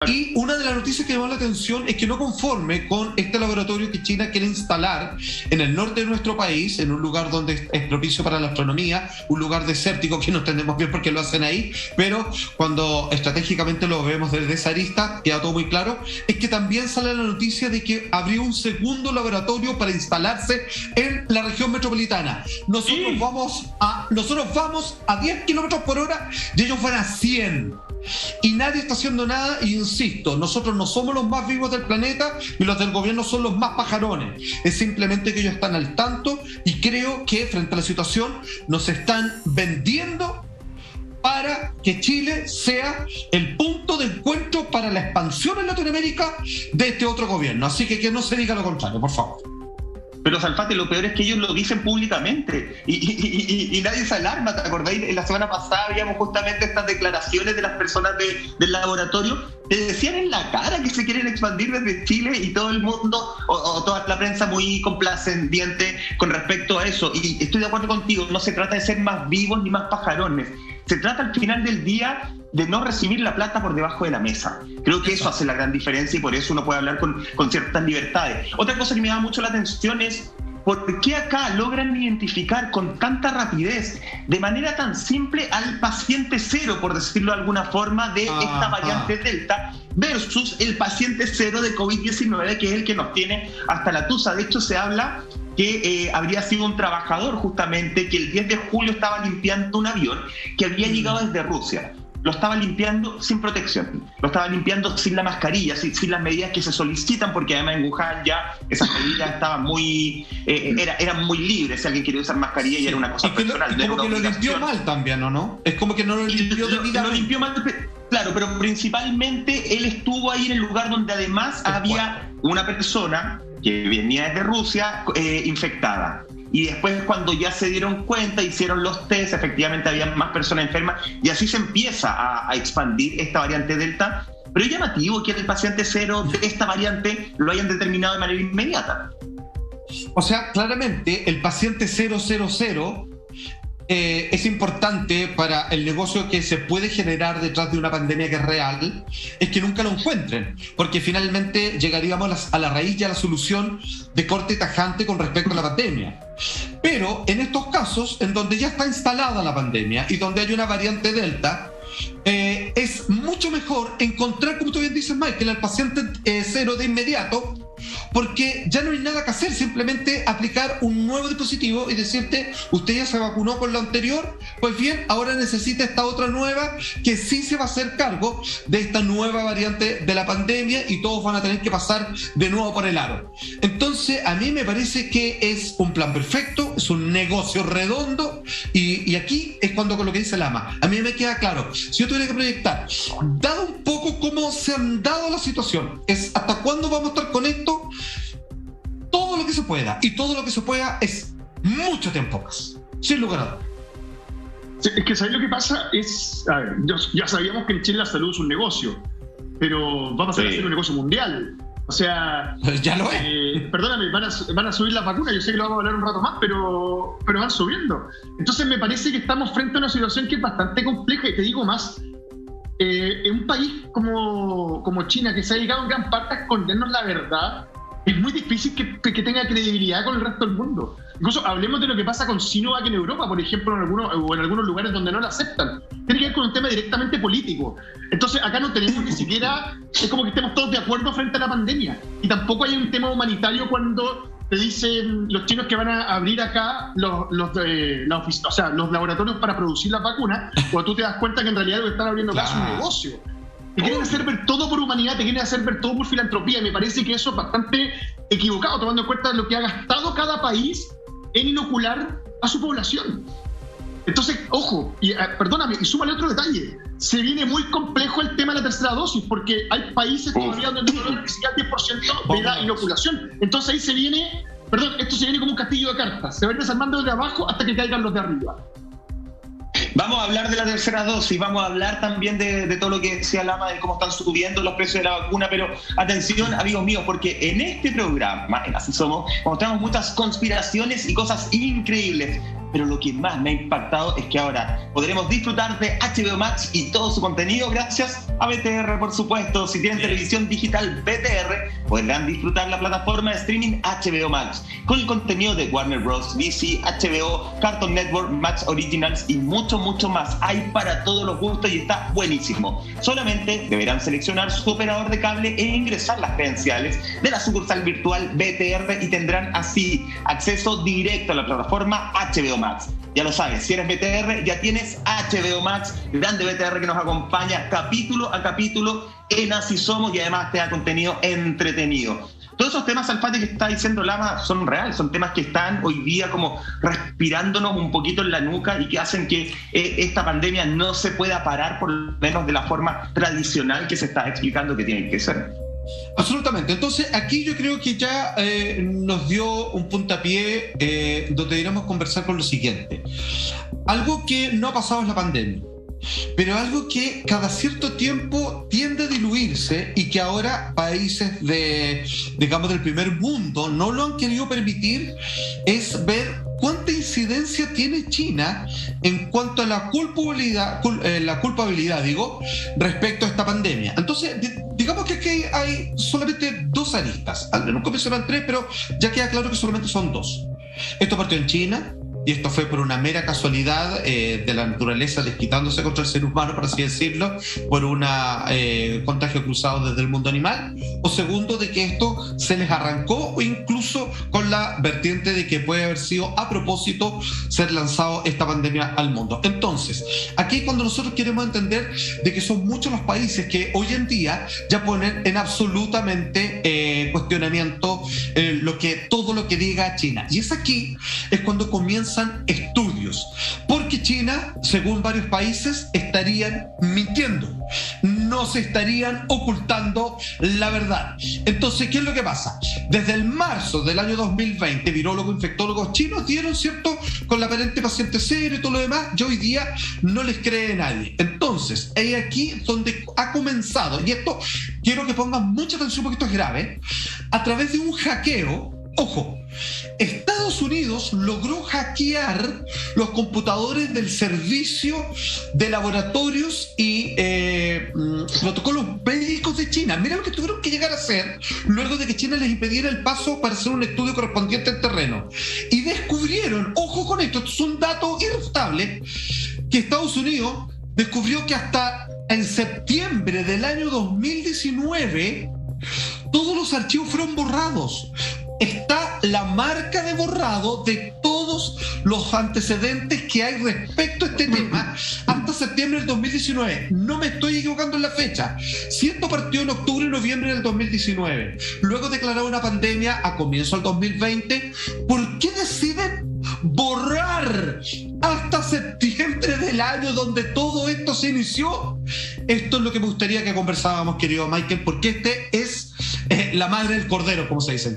Y una de las noticias que llamó la atención es que no conforme con este laboratorio que China quiere instalar en el norte de nuestro país, en un lugar donde es propicio para la astronomía, un lugar desértico que no entendemos bien por qué lo hacen ahí, pero cuando estratégicamente lo vemos desde esa arista, queda todo muy claro, es que también sale la noticia de que abrió un segundo laboratorio para instalarse en la región metropolitana. Nosotros vamos a 10 kilómetros por hora y ellos van a 100. Y nadie está haciendo nada, y insisto, nosotros no somos los más vivos del planeta y los del gobierno son los más pajarones. Es simplemente que ellos están al tanto y creo que frente a la situación nos están vendiendo para que Chile sea el punto de encuentro para la expansión en Latinoamérica de este otro gobierno. Así que no se diga lo contrario, por favor. Pero Salfate, lo peor es que ellos lo dicen públicamente y nadie se alarma. ¿Te acordáis? En la semana pasada habíamos justamente estas declaraciones de las personas del laboratorio. Te decían en la cara que se quieren expandir desde Chile y todo el mundo o toda la prensa muy complaciente con respecto a eso. Y estoy de acuerdo contigo, no se trata de ser más vivos ni más pajarones. Se trata al final del día de no recibir la plata por debajo de la mesa. Creo que eso hace la gran diferencia y por eso uno puede hablar con ciertas libertades. Otra cosa que me llama mucho la atención es por qué acá logran identificar con tanta rapidez, de manera tan simple, al paciente cero, por decirlo de alguna forma, de esta variante Delta versus el paciente cero de COVID-19, que es el que nos tiene hasta la tusa. De hecho, se habla que habría sido un trabajador justamente que el 10 de julio estaba limpiando un avión que había llegado desde Rusia. Lo estaba limpiando sin protección, lo estaba limpiando sin la mascarilla, sin las medidas que se solicitan, porque además en Wuhan ya esas medidas estaban eran muy libres. Si alguien quería usar mascarilla, ya era una cosa personal. Es como que lo limpió mal también, ¿o no? Es como que no lo limpió debidamente. Lo limpió mal, claro, pero principalmente él estuvo ahí en el lugar donde además había una persona que venía desde Rusia infectada. Y después, cuando ya se dieron cuenta, hicieron los test, efectivamente había más personas enfermas, y así se empieza a expandir esta variante Delta. Pero es llamativo que el paciente cero de esta variante lo hayan determinado de manera inmediata. O sea, claramente el paciente 000 es importante para el negocio que se puede generar detrás de una pandemia que es real, es que nunca lo encuentren, porque finalmente llegaríamos a la raíz y a la solución de corte tajante con respecto a la pandemia. Pero en estos casos, en donde ya está instalada la pandemia y donde hay una variante Delta, es mucho mejor encontrar, como tú bien dices, Michael, al paciente cero de inmediato, porque ya no hay nada que hacer, simplemente aplicar un nuevo dispositivo y decirte, usted ya se vacunó con lo anterior, pues bien, ahora necesita esta otra nueva que sí se va a hacer cargo de esta nueva variante de la pandemia y todos van a tener que pasar de nuevo por el aro. Entonces, a mí me parece que es un plan perfecto, es un negocio redondo y aquí es cuando con lo que dice Lama, a mí me queda claro, si yo tuviera que proyectar, dado un poco cómo se han dado la situación, es hasta cuándo vamos a estar con esto, todo lo que se pueda, y todo lo que se pueda es mucho tiempo más, sin lugar a dudas. Sí, es que ¿sabes lo que pasa? A ver, ya sabíamos que en Chile la salud es un negocio, pero va a pasar a ser un negocio mundial. O sea, ya lo es. Perdóname, van a subir las vacunas, yo sé que lo vamos a hablar un rato más, pero van subiendo. Entonces me parece que estamos frente a una situación que es bastante compleja, y te digo más, en un país como China, que se ha dedicado en gran parte a escondernos la verdad, es muy difícil que tenga credibilidad con el resto del mundo. Incluso hablemos de lo que pasa con Sinovac en Europa, por ejemplo, en algunos lugares donde no la aceptan. Tiene que ver con un tema directamente político. Entonces acá no tenemos ni siquiera, es como que estemos todos de acuerdo frente a la pandemia. Y tampoco hay un tema humanitario cuando te dicen los chinos que van a abrir acá los laboratorios para producir las vacunas, cuando tú te das cuenta que en realidad lo que están abriendo acá es un negocio. Te quieren hacer ver todo por humanidad, te quieren hacer ver todo por filantropía, y me parece que eso es bastante equivocado, tomando en cuenta lo que ha gastado cada país en inocular a su población. Entonces, ojo, y perdóname, y súmale otro detalle, se viene muy complejo el tema de la tercera dosis, porque hay países todavía donde no logran ni siquiera el 10% de la inoculación. Entonces ahí esto se viene como un castillo de cartas, se va a ir desarmando desde abajo hasta que caigan los de arriba. Vamos a hablar de la tercera dosis, vamos a hablar también de todo lo que decía Lama, de cómo están subiendo los precios de la vacuna, pero atención, amigos míos, porque en este programa, en Así Somos, mostramos muchas conspiraciones y cosas increíbles. pero lo que más me ha impactado es que ahora podremos disfrutar de HBO Max y todo su contenido gracias a BTR, por supuesto. Si tienen televisión digital BTR, podrán disfrutar la plataforma de streaming HBO Max con el contenido de Warner Bros., DC, HBO, Cartoon Network, Max Originals y mucho, mucho más. Hay para todos los gustos y está buenísimo. Solamente deberán seleccionar su operador de cable e ingresar las credenciales de la sucursal virtual BTR y tendrán así acceso directo a la plataforma HBO Max. Ya lo sabes, si eres BTR ya tienes HBO Max, grande BTR que nos acompaña capítulo a capítulo en Así Somos y además te da contenido entretenido. Todos esos temas, Salfate, que está diciendo Lama son reales, son temas que están hoy día como respirándonos un poquito en la nuca y que hacen que esta pandemia no se pueda parar, por lo menos de la forma tradicional que se está explicando que tiene que ser. Absolutamente. Entonces, aquí yo creo que ya nos dio un puntapié donde deberíamos conversar con lo siguiente. Algo que no ha pasado es la pandemia, pero algo que cada cierto tiempo tiende a diluirse y que ahora países del primer mundo no lo han querido permitir es ver cuánta incidencia tiene China en cuanto a la culpabilidad, respecto a esta pandemia. Entonces, digamos que aquí hay solamente dos aristas. Nunca mencionan tres, pero ya queda claro que solamente son dos. Esto partió en China, y esto fue por una mera casualidad de la naturaleza desquitándose contra el ser humano, por así decirlo, por un contagio cruzado desde el mundo animal, o segundo, de que esto se les arrancó, o incluso con la vertiente de que puede haber sido a propósito ser lanzado esta pandemia al mundo. Entonces, aquí cuando nosotros queremos entender de que son muchos los países que hoy en día ya ponen en absolutamente cuestionamiento todo lo que diga China, y es cuando comienzan estudios, porque China, según varios países, estarían mintiendo, no se estarían ocultando la verdad. Entonces, ¿qué es lo que pasa? Desde el marzo del año 2020, virólogos, infectólogos chinos dieron, ¿cierto?, con la aparente paciente cero y todo lo demás, y hoy día no les cree nadie. Entonces, es aquí donde ha comenzado, y esto quiero que pongan mucha atención porque esto es grave, a través de un hackeo. Ojo, Estados Unidos logró hackear los computadores del servicio de laboratorios y protocolos médicos de China. Mira lo que tuvieron que llegar a hacer luego de que China les impidiera el paso para hacer un estudio correspondiente en terreno. Y descubrieron, ojo con esto es un dato irrefutable, que Estados Unidos descubrió que hasta en septiembre del año 2019 todos los archivos fueron borrados. Está la marca de borrado de todos los antecedentes que hay respecto a este tema hasta septiembre del 2019. No me estoy equivocando en la fecha. Si esto partió en octubre y noviembre del 2019, luego declaró una pandemia a comienzo del 2020, ¿por qué deciden borrar hasta septiembre del año donde todo esto se inició? Esto es lo que me gustaría que conversáramos, querido Michael, porque este es la madre del cordero, como se dice en Chile.